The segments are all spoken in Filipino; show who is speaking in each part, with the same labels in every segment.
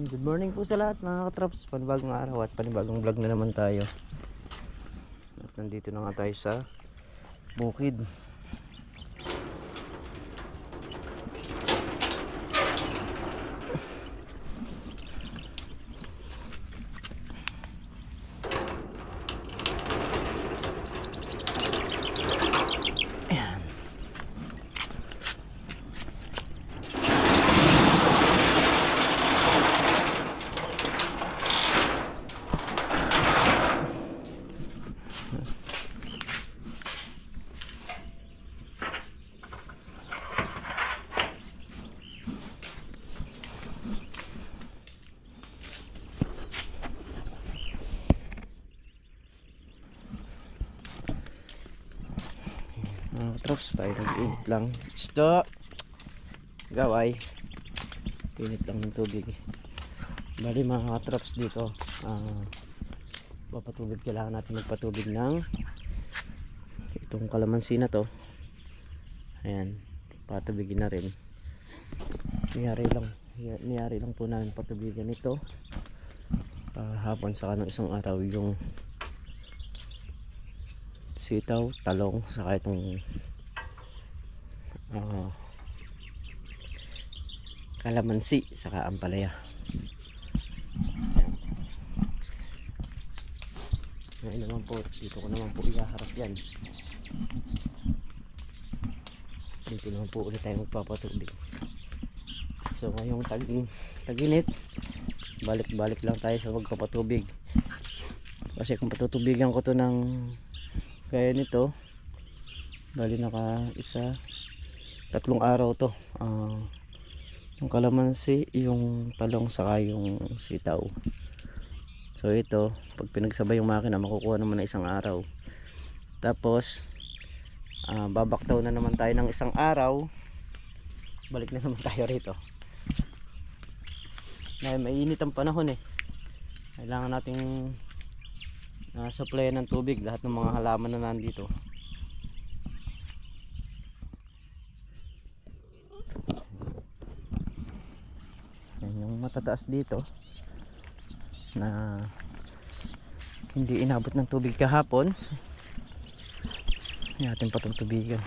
Speaker 1: Good morning po sa lahat mga katraps. Panibagong araw at panibagong vlog na naman tayo. At nandito na nga tayo sa bukid. Traps tayo nag-init lang. Stop! Gaway. Init lang ng tubig. Bali mga traps dito. Papatubig. Kailangan natin magpatubig ng itong kalamansi na to. Ayan. Patubigin na rin. Niyari lang po namin patubigan ito. Hapon sa kanong isang araw yung sitaw, talong, saka itong kalamansi, saka ampalaya. Ngayon naman po, dito ko naman po ihaharap yan. Dito naman po ulit tayo magpapatubig. So ngayong tag-init, balik-balik lang tayo sa magpapatubig. Kasi kung patutubigan ko to ng gaya nito, bali naka 3 araw to. Yung kalamansi, yung talong, saka yung sitaw. So ito, pag pinagsabay yung makina, makukuha naman na 1 araw. Tapos babaktaw na naman tayo ng 1 araw, balik na naman tayo rito. Mainit ang panahon eh, kailangan nating supply ng tubig lahat ng mga halaman na nandito. Yan yung matataas dito na hindi inabot ng tubig kahapon. Yan ating patutubigan.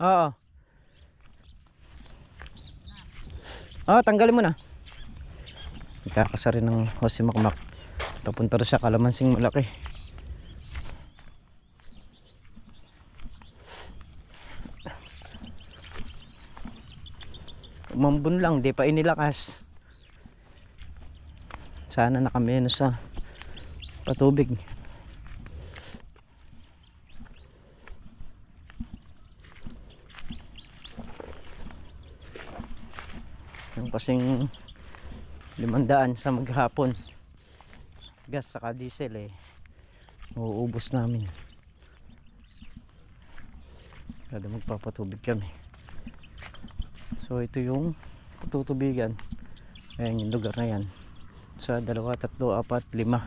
Speaker 1: Oo. Tanggalin mo na. Ikakasa rin ng hose si Makmak. Papunta rin sa kalamansing malaki. Umambun lang, di pa inilakas. Sana nakamenos sa patubig. Yung kasing 500 sa maghapon gas saka diesel uubos namin kada magpapatubig kami. So ito yung patutubigan. Ayan yung lugar na yan, sa 2, 3, 4, 5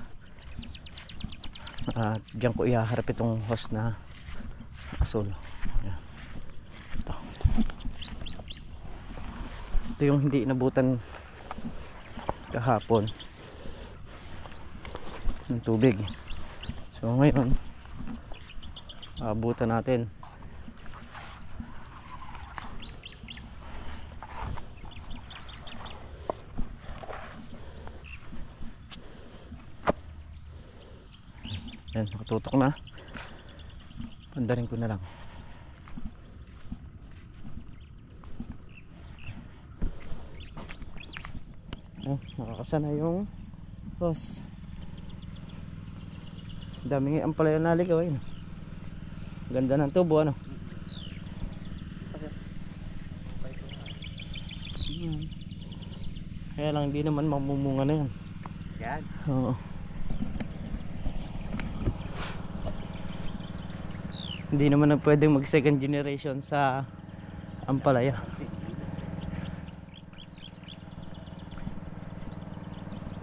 Speaker 1: at dyan ko ihaharap itong hose na asul. Ayan. Ito yung hindi inabutan kahapon ng tubig. So ngayon abutan natin. Yan, nakatutok na. Pandarin ko na lang. Nakakasana yung hose. Daming ampalaya naligaw. Ganda ng tubo ano. Kaya lang hindi naman mamumunga na yan. Yan? Oo. Hindi naman na pwedeng mag 2nd generation sa ampalaya.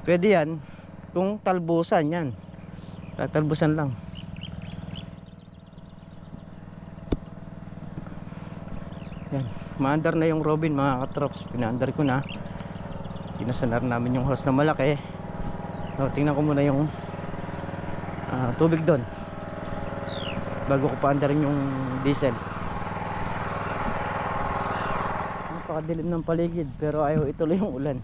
Speaker 1: Pwede yan kung talbusan yan. Tatalbusan lang. Yan, maandar na yung Robin mga katrops. Pinaandar ko na. Pinasanar namin yung hose na malaki. So, tingnan ko muna yung tubig doon bago ko paandarin yung diesel. Napakadilim ng paligid pero ayaw ituloy yung ulan.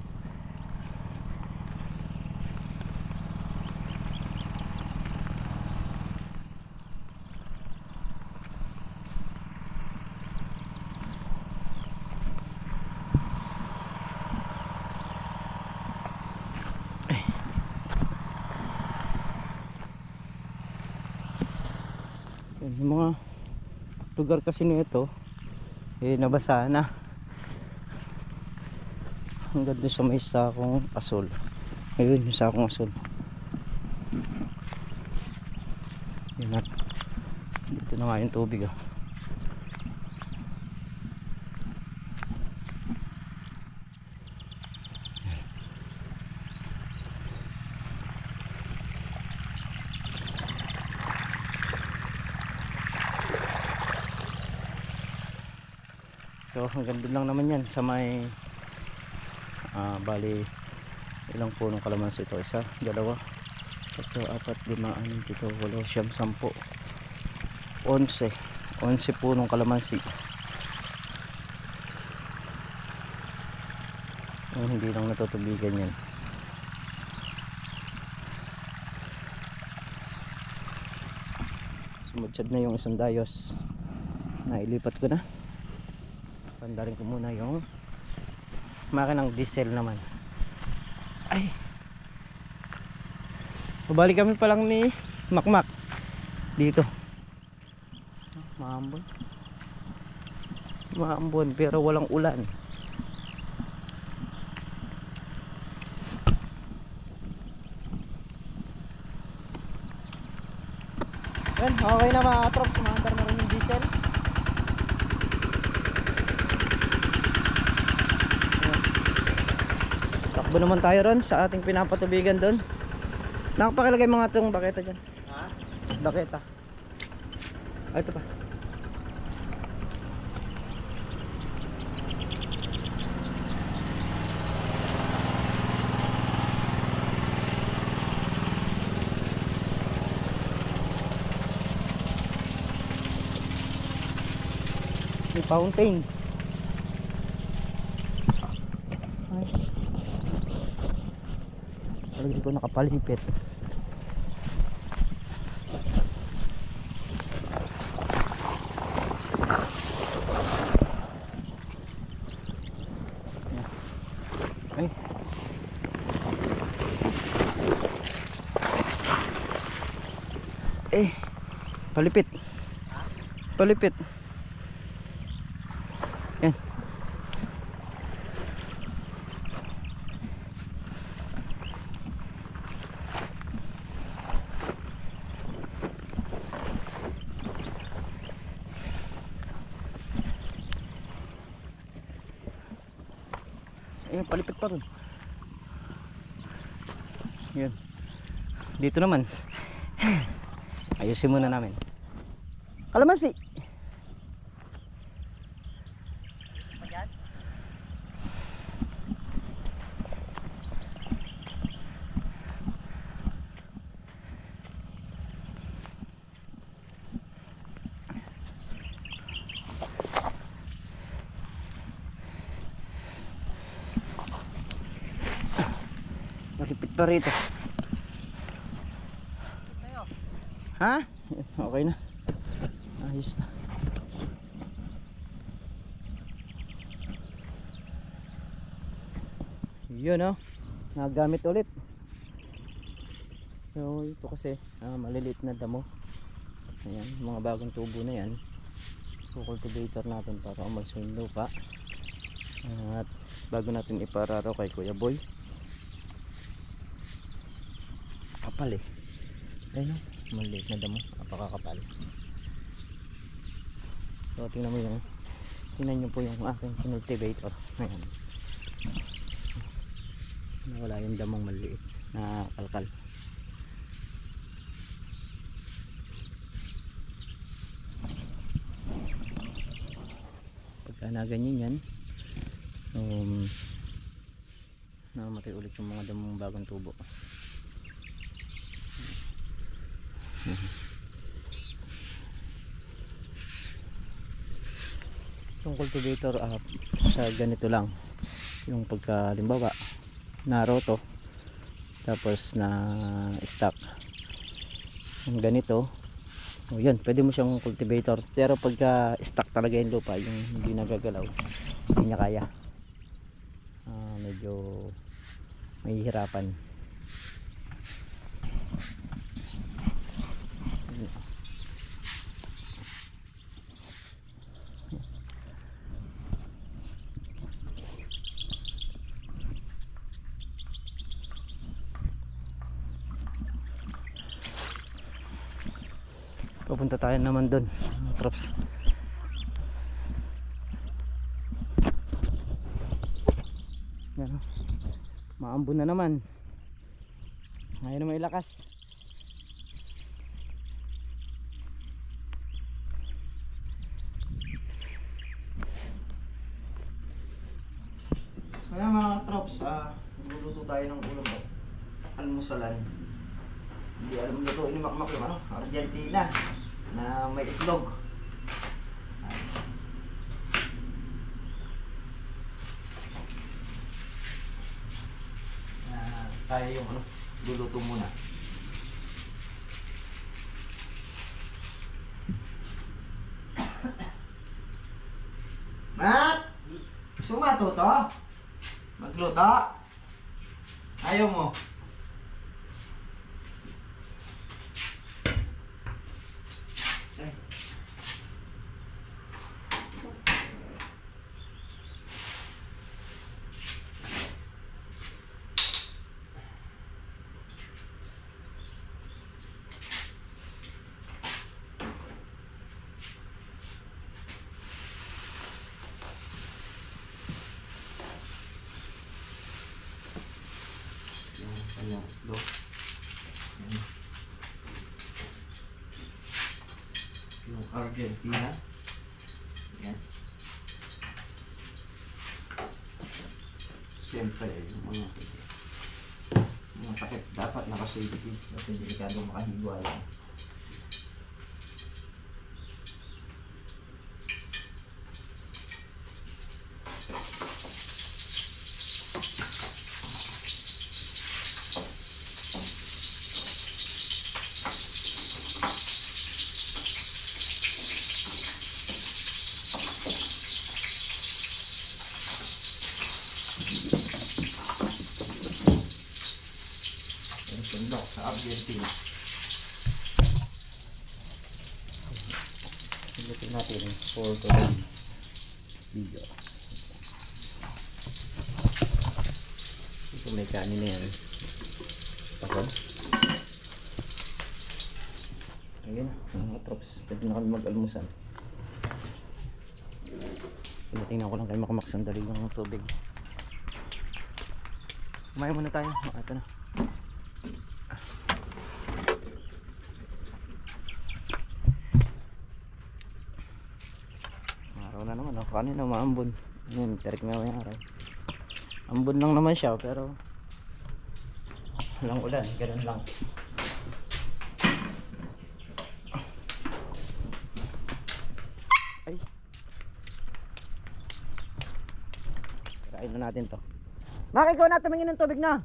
Speaker 1: Yung mga lugar kasi nito nabasa na hanggang doon sa may sakong asol. Ayun yung sakong asol. Yun na, dito na nga yung tubig So hanggang doon lang naman yan sa may bali ilang punong kalamansi ito? Isa, dalawa, tatlo, apat, lima, anim, pito, walo, siyam, 10, 11 punong kalamansi. Hindi lang natutubigan yan. Sumudsad na yung isang dayos, nailipat ko na. Pandarin ko muna yung makinang diesel naman. Ay, pabalik kami pa lang ni Makmak dito. Maambon pero walang ulan. Yan, okay na mga trucks, maandar na rin yung diesel. Takbo naman tayo ron sa ating pinapatubigan doon. Nakapakilagay mga itong baketa dyan. Ha? Baketa. Ay, ito pa. May fountain. Ay. Hindi ko nakapalipit. Ay. Palipit. Palipit. Yan. Palipit pa rin. Yan. Dito naman. Ayusin muna namin. Kalamansi. Malipit pa rito. Ha? Okay na. Ayos na. Yun nagamit ulit. So ito kasi maliliit na damo. Ayan, mga bagong tubo na yan. So cultivator natin para umalis yung lupa. At bago natin ipararo kay Kuya Boy. Kapal ayun maliit na damo, napakakapal. So tingnan nyo po yung aking cultivator. Ayan, wala yung damong maliit na kalkal. Pagka pagka na ganyan yan, namatay ulit yung mga damong bagong tubo. Itong cultivator sa ganito lang, yung pagka limbawa naroto tapos na stock yung ganito, yun, pwede mo siyang cultivator. Pero pagka stock talaga yung lupa, yung hindi nagagalaw, hindi niya kaya, medyo mahihirapan. Pupunta tayo naman doon, Trops. Yan, maambon na naman. Ayaw na mailakas. Kaya mga Trops, magluluto tayo ng ulam o almusalan. Hindi alam nito, inimakmak yung Argentina na may itlog. Tayo yung luluto muna. Mat! Gusto mo matuto? Magluto? Ayaw mo? Yung Argentina. Yan. Siyempre yung mga takip dapat nakasilip kasi delikado makahigwa yan. Sa Argentina. Silutin natin for today's video. Ito may kanin na yan. Pasok. Ayun, mga Trops. Pwede na kami mag-almusal. Tingnan ko lang kayo makamak sandali yung tubig. Kumain muna tayo. Ito na. Na naman, kanina maambon. Yun, terik na may araw. Ambon lang naman siya, pero walang ulan, ganun lang. Ay, tirain na natin to. Ikaw na tumingin ng tubig na.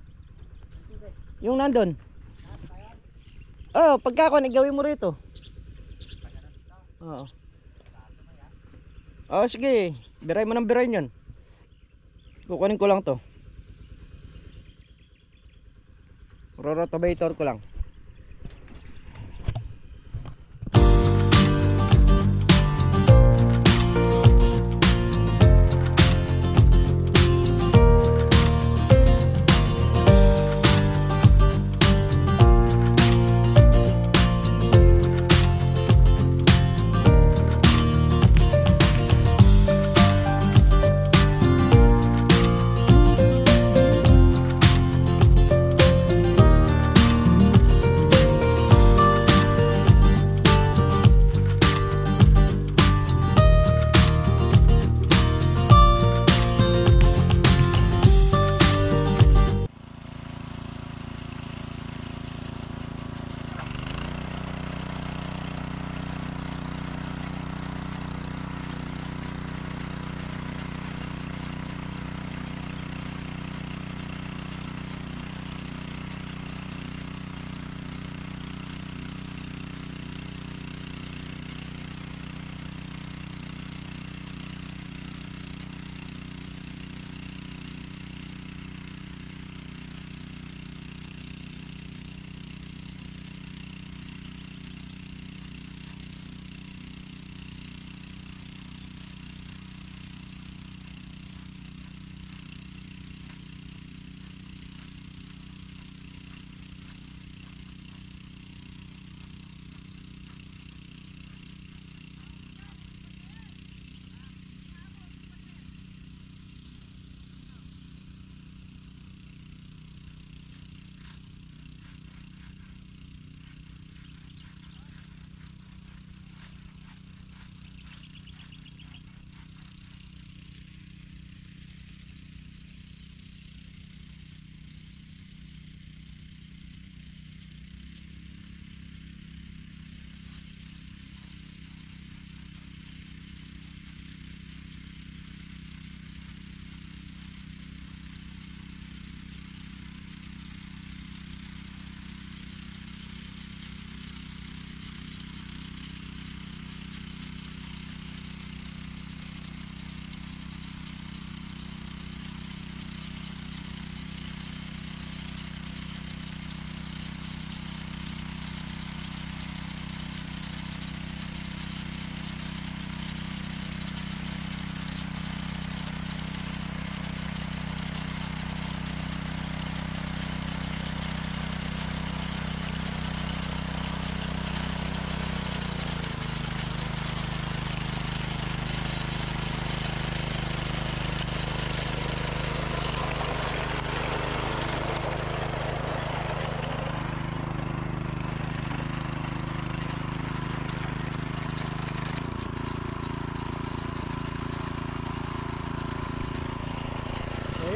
Speaker 1: Yung nandun. Oh, pagkakon, igawin mo rito. Oo. Oh, sige. Biray mo ng biray yun. Kukunin ko lang to. Rorotobator ko lang.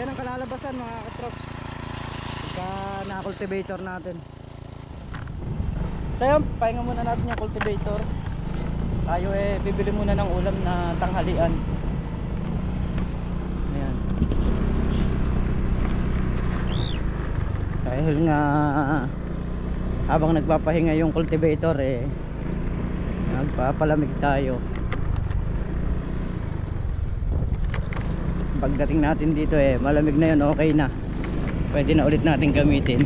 Speaker 2: Ayan ang kalalabasan mga katrops pagka na-cultivator natin. So yun, pahinga muna natin yung cultivator. Tayo bibili muna ng ulam na tanghalian. Ayan. Dahil nga habang nagpapahinga yung cultivator nagpapalamig tayo. Pagdating natin dito malamig na yun, okay na. Pwede na ulit natin gamitin.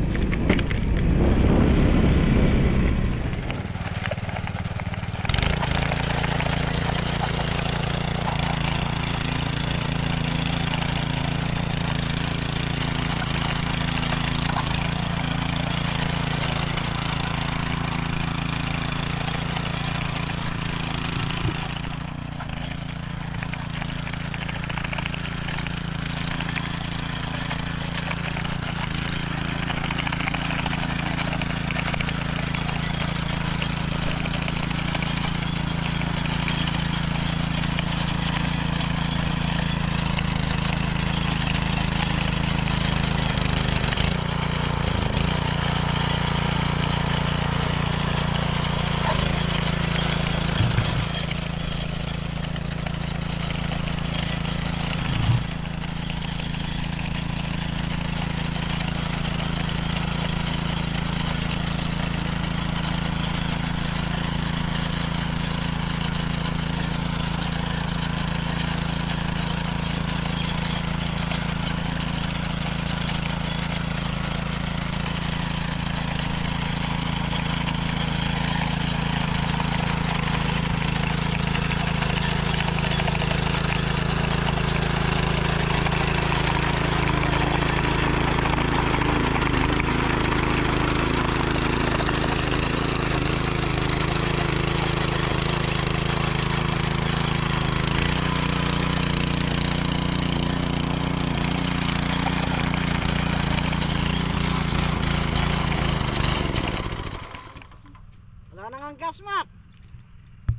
Speaker 2: Gas, Mac.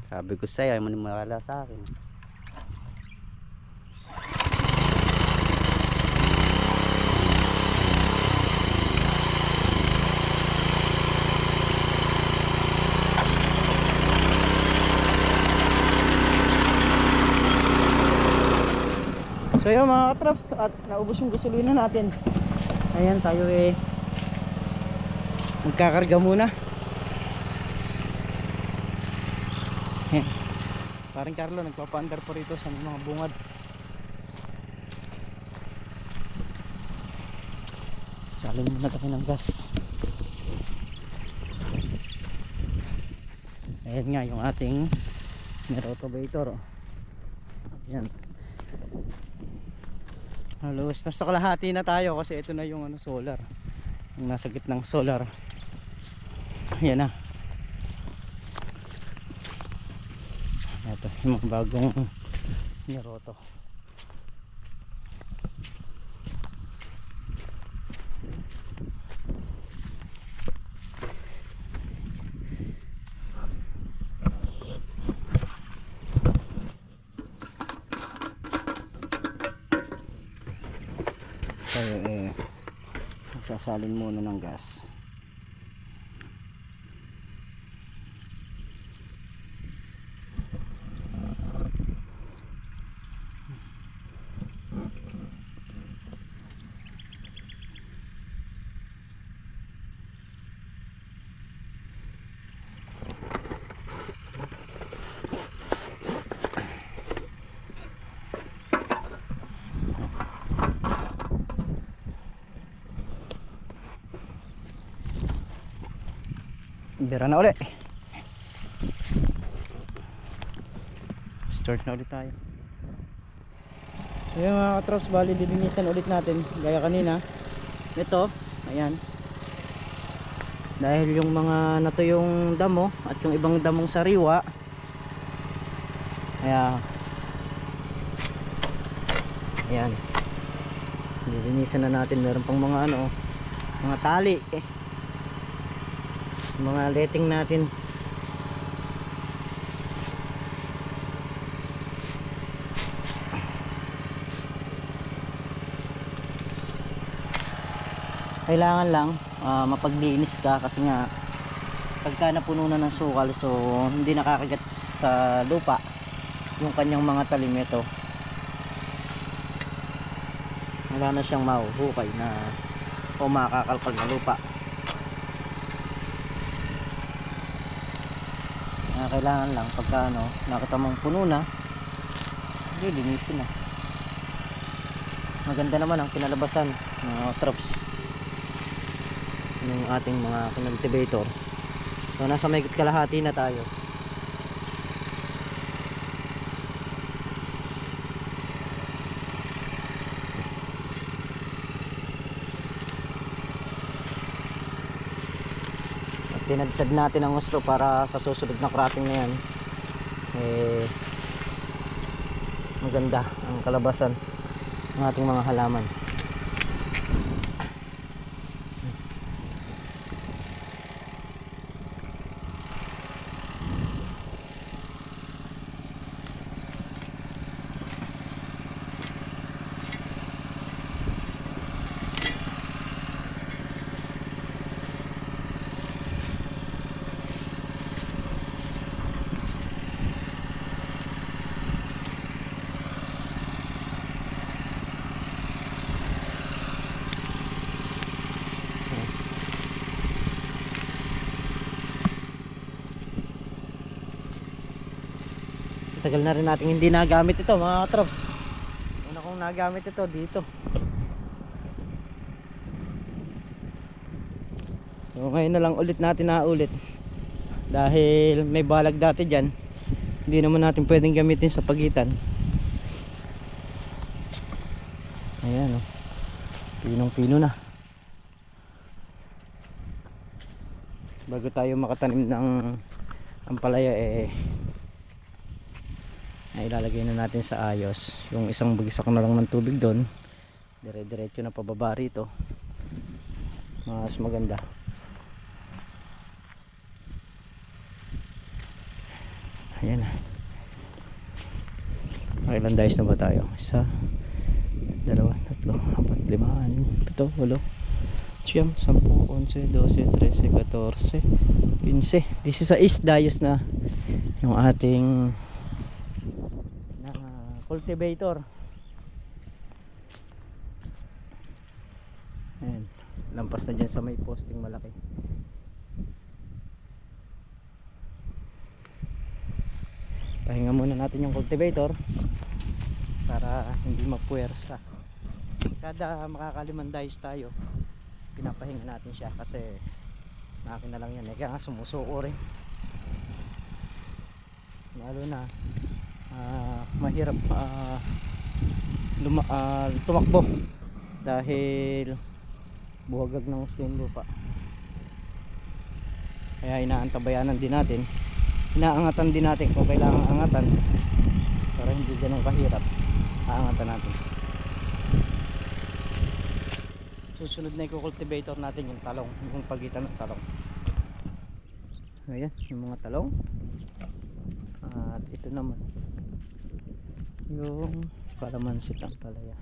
Speaker 1: Sabi ko sa'yo, ay maniwala sa akin.
Speaker 2: So yun mga katraps, at naubos yung gasolina natin. Ayan tayo magkakarga muna. Paring Carlo nagpapaandar po rito sa mga bungad. Salin muna tayo ng gas. Ayan nga yung ating rotavator. Ayan. Halos nasa kalahati na tayo kasi ito na yung solar. Yung nasa gitnang solar. Ayan na. Ito yung mga bagong niroto. Kaya magsasalin muna ng gas. Bira na ulit. Start na ulit tayo. So yung mga katrops, bali lilinisan ulit natin gaya kanina. Ito, ayan. Dahil yung mga natuyong damo at yung ibang damong sariwa, ayan, lilinisan na natin. Meron pang mga mga tali mga letting natin. Kailangan lang mapaglinis ka kasi nga pagka napuno na ng sukal, so hindi nakakagat sa lupa yung kanyang mga talim. Ito wala na siyang mahuhukay na o makakalkal na lupa. Kailangan lang pagka nakita mong puno na, linisin na. Maganda naman ang kinalabasan ng traps ng ating mga cultivator. So nasa may kalahati na tayo. Tinadtad natin ang gusto para sa susunod na cropping na yan maganda ang kalabasan ng ating mga halaman. Tagal na rin natin hindi nagamit ito mga katrops. Una kong nagamit ito dito. So ngayon na lang ulit natin naulit dahil may balag dati dyan. Hindi naman natin pwedeng gamitin sa pagitan. Ayan o, pinong pino na. Bago tayo makatanim ng ampalaya ay ilalagay na natin sa ayos. Yung isang bagsak na lang ng tubig doon, dire-diretso na pababa rito, mas maganda. Ayan na. Ilan dice na ba tayo? 1, 2, 3, 4, 5, 6, 7, 8, 9, 10, 11, 12, 13, 14, 15. 16 dayos na yung ating cultivator. Ayan, lampas na dyan sa may posting malaki. Pahinga muna natin yung cultivator para hindi mapuwersa. Kada makakalimandayos tayo, pinapahinga natin siya kasi akin na lang yan. Kaya nga sumusuko rin, lalo na mahirap tumakbo dahil buwagag ng yung lupa. Kaya inaantabayanan din natin, inaangatan din natin kung kailangan angatan para hindi ganun kahirap. Aangatan natin. Susunod na i-cultivator natin yung talong, yung pagitan ng talong. Ayan yung mga talong. At ito naman yung kalamansi tampalaya.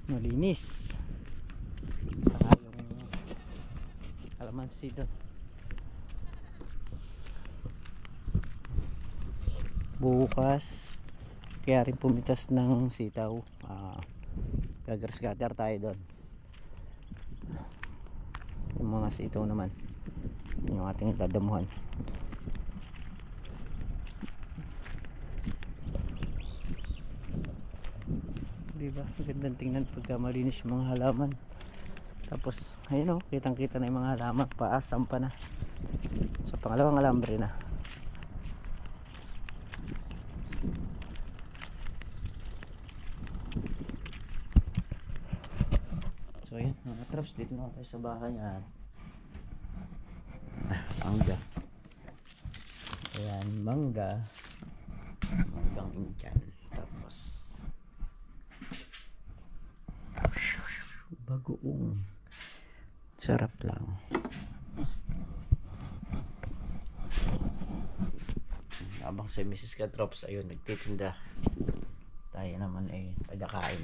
Speaker 2: Malinis. Saka yung kalamansi doon. Bukas kaya rin pumitas ng sitaw. Gagar-scatter tayo doon. Yung mga sitaw naman yung ating dadamuhan. Diba? Magandang tingnan pagka malinis yung mga halaman. Tapos ayun o, kitang kita na yung mga halaman, paasam pa na. So pangalawang alambre na. So ayun mga traps, dito na tayo sa bahay. Mangga. Ayan, mangga. Manggang Indian. Tapos bagoong. Sarap lang. Habang si Mrs. Katrops ayun nagtitinda, tayo naman ay tagakain.